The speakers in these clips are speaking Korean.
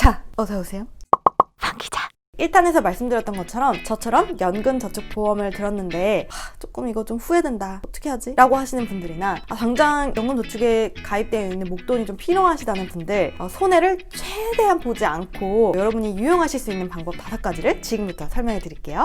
자, 어서오세요. 황기자. 1탄에서 말씀드렸던 것처럼 저처럼 연금저축보험을 들었는데 조금 이거 좀 후회된다, 어떻게 하지? 라고 하시는 분들이나 당장 연금저축에 가입되어 있는 목돈이 좀 필요하시다는 분들, 손해를 최대한 보지 않고 여러분이 유용하실 수 있는 방법 5가지를 지금부터 설명해 드릴게요.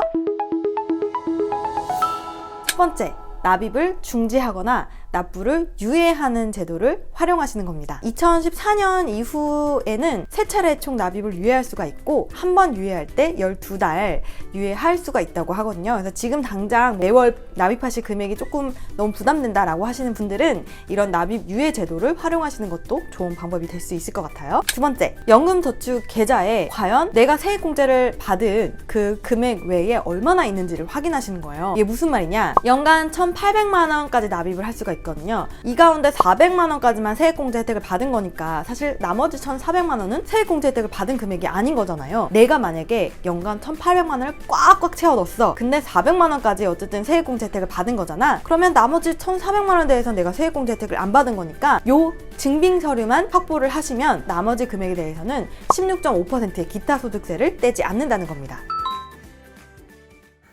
첫 번째, 납입을 중지하거나 납부를 유예하는 제도를 활용하시는 겁니다. 2014년 이후에는 3차례 총 납입을 유예할 수가 있고 한 번 유예할 때 12달 유예할 수가 있다고 하거든요. 그래서 지금 당장 매월 납입하실 금액이 조금 너무 부담된다라고 하시는 분들은 이런 납입 유예 제도를 활용하시는 것도 좋은 방법이 될 수 있을 것 같아요. 두 번째, 연금저축 계좌에 과연 내가 세액공제를 받은 그 금액 외에 얼마나 있는지를 확인하시는 거예요. 이게 무슨 말이냐? 연간 1,800만 원까지 납입을 할 수가 있거든요. 이 가운데 400만 원까지만 세액공제 혜택을 받은 거니까 사실 나머지 1,400만 원은 세액공제 혜택을 받은 금액이 아닌 거잖아요. 내가 만약에 연간 1,800만 원을 꽉꽉 채워 넣었어. 근데 400만 원까지 어쨌든 세액공제 혜택을 받은 거잖아. 그러면 나머지 1,400만 원에 대해서 내가 세액공제 혜택을 안 받은 거니까 요 증빙 서류만 확보를 하시면 나머지 금액에 대해서는 16.5%의 기타 소득세를 떼지 않는다는 겁니다.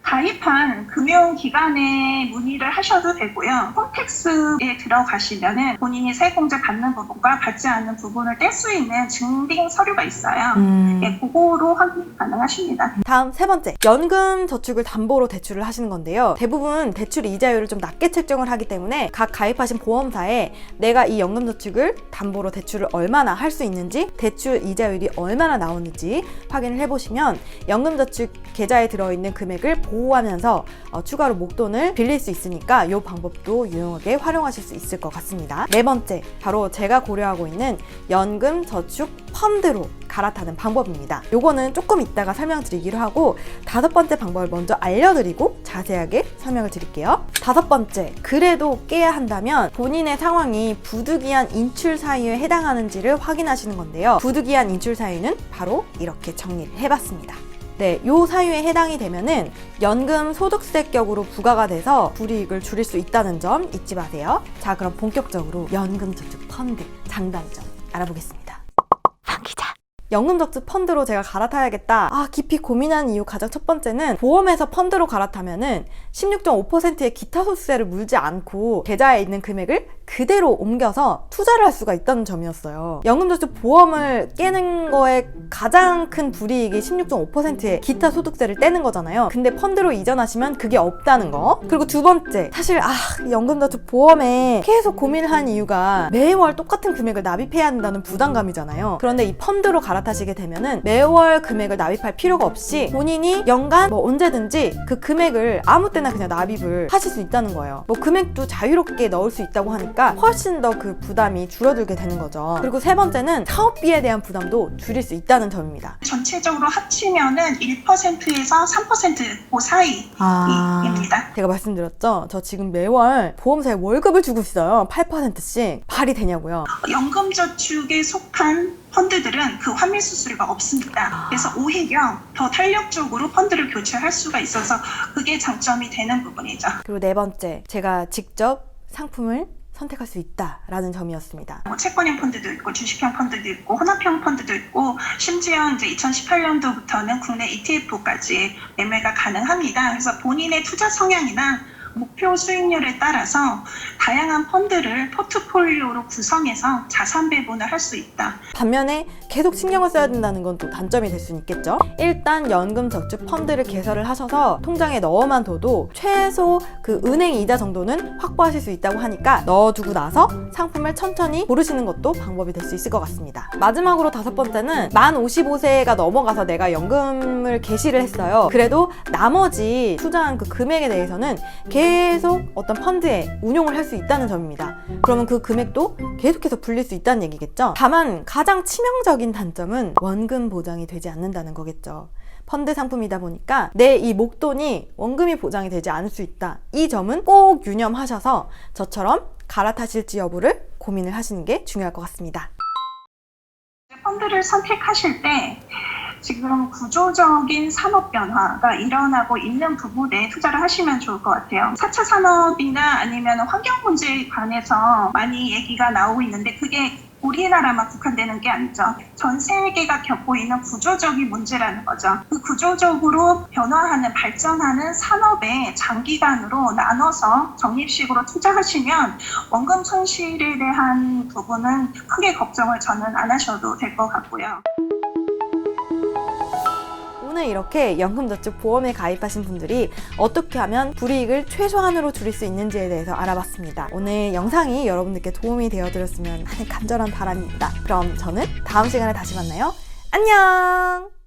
가입한 금융기관에 문의를 하셔도 되고요. 홈택스에 들어가시면은 본인이 세액공제 받는 부분과 받지 않는 부분을 뗄 수 있는 증빙 서류가 있어요. 그거로 확인 가능하십니다. 다음 세 번째, 연금저축을 담보로 대출을 하시는 건데요. 대부분 대출 이자율을 좀 낮게 책정을 하기 때문에 각 가입하신 보험사에 내가 이 연금저축을 담보로 대출을 얼마나 할 수 있는지, 대출 이자율이 얼마나 나오는지 확인을 해보시면 연금저축 계좌에 들어있는 금액을 보호하면서 추가로 목돈을 빌릴 수 있으니까 이 방법도 유용하게 활용하실 수 있을 것 같습니다. 네 번째, 바로 제가 고려하고 있는 연금저축 펀드로 갈아타는 방법입니다. 요거는 조금 이따가 설명드리기로 하고 5번째 방법을 먼저 알려드리고 자세하게 설명을 드릴게요. 5번째, 그래도 깨야 한다면 본인의 상황이 부득이한 인출 사유에 해당하는지를 확인하시는 건데요. 부득이한 인출 사유는 바로 이렇게 정리를 해봤습니다. 네, 요 사유에 해당이 되면은 연금 소득세격으로 부과가 돼서 불이익을 줄일 수 있다는 점 잊지 마세요. 자, 그럼 본격적으로 연금저축 펀드 장단점 알아보겠습니다. 황기자. 연금저축 펀드로 제가 갈아타야겠다, 깊이 고민하는 이유 가장 첫 번째는 보험에서 펀드로 갈아타면은 16.5%의 기타 소득세를 물지 않고 계좌에 있는 금액을 그대로 옮겨서 투자를 할 수가 있다는 점이었어요. 연금저축 보험을 깨는 거에 가장 큰 불이익이 16.5%의 기타 소득세를 떼는 거잖아요. 근데 펀드로 이전하시면 그게 없다는 거. 그리고 두 번째, 사실 연금저축 보험에 계속 고민을 한 이유가 매월 똑같은 금액을 납입해야 한다는 부담감이잖아요. 그런데 이 펀드로 갈아타시게 되면은 매월 금액을 납입할 필요가 없이 본인이 연간 언제든지 그 금액을 아무 때나 그냥 납입을 하실 수 있다는 거예요. 금액도 자유롭게 넣을 수 있다고 하니까 훨씬 더 그 부담이 줄어들게 되는 거죠. 그리고 세 번째는 사업비에 대한 부담도 줄일 수 있다는 점입니다. 전체적으로 합치면은 1%에서 3% 그 사이입니다. 제가 말씀드렸죠? 저 지금 매월 보험사에 월급을 주고 있어요. 8%씩. 말이 되냐고요. 연금저축에 속한 펀드들은 그 환매 수수료가 없습니다. 그래서 오히려 더 탄력적으로 펀드를 교체할 수가 있어서 그게 장점이 되는 부분이죠. 그리고 네 번째, 제가 직접 상품을 선택할 수 있다라는 점이었습니다. 채권형 펀드도 있고 주식형 펀드도 있고 혼합형 펀드도 있고 심지어 이제 2018년도부터는 국내 ETF까지 매매가 가능합니다. 그래서 본인의 투자 성향이나 목표 수익률에 따라서 다양한 펀드를 포트폴리오로 구성해서 자산 배분을 할 수 있다. 반면에 계속 신경을 써야 된다는 건 또 단점이 될 수 있겠죠. 일단 연금저축 펀드를 개설을 하셔서 통장에 넣어만 둬도 최소 그 은행 이자 정도는 확보하실 수 있다고 하니까 넣어두고 나서 상품을 천천히 고르시는 것도 방법이 될 수 있을 것 같습니다. 마지막으로 5번째는 만 55세가 넘어가서 내가 연금을 개시를 했어요. 그래도 나머지 투자한 그 금액에 대해서는 계속 어떤 펀드에 운용을 할 수 있다는 점입니다. 그러면 그 금액도 계속해서 불릴 수 있다는 얘기겠죠. 다만 가장 치명적인 단점은 원금 보장이 되지 않는다는 거겠죠. 펀드 상품이다 보니까 내 이 목돈이 원금이 보장이 되지 않을 수 있다. 이 점은 꼭 유념하셔서 저처럼 갈아타실지 여부를 고민을 하시는 게 중요할 것 같습니다. 펀드를 선택하실 때 지금 구조적인 산업 변화가 일어나고 있는 부분에 투자를 하시면 좋을 것 같아요. 4차 산업이나 아니면 환경 문제에 관해서 많이 얘기가 나오고 있는데 그게 우리나라만 국한되는 게 아니죠. 전 세계가 겪고 있는 구조적인 문제라는 거죠. 그 구조적으로 변화하는 발전하는 산업에 장기간으로 나눠서 적립식으로 투자하시면 원금 손실에 대한 부분은 크게 걱정을 저는 안 하셔도 될 것 같고요. 오늘 이렇게 연금저축보험에 가입하신 분들이 어떻게 하면 불이익을 최소한으로 줄일 수 있는지에 대해서 알아봤습니다. 오늘 영상이 여러분들께 도움이 되어드렸으면 하는 간절한 바람입니다. 그럼 저는 다음 시간에 다시 만나요. 안녕!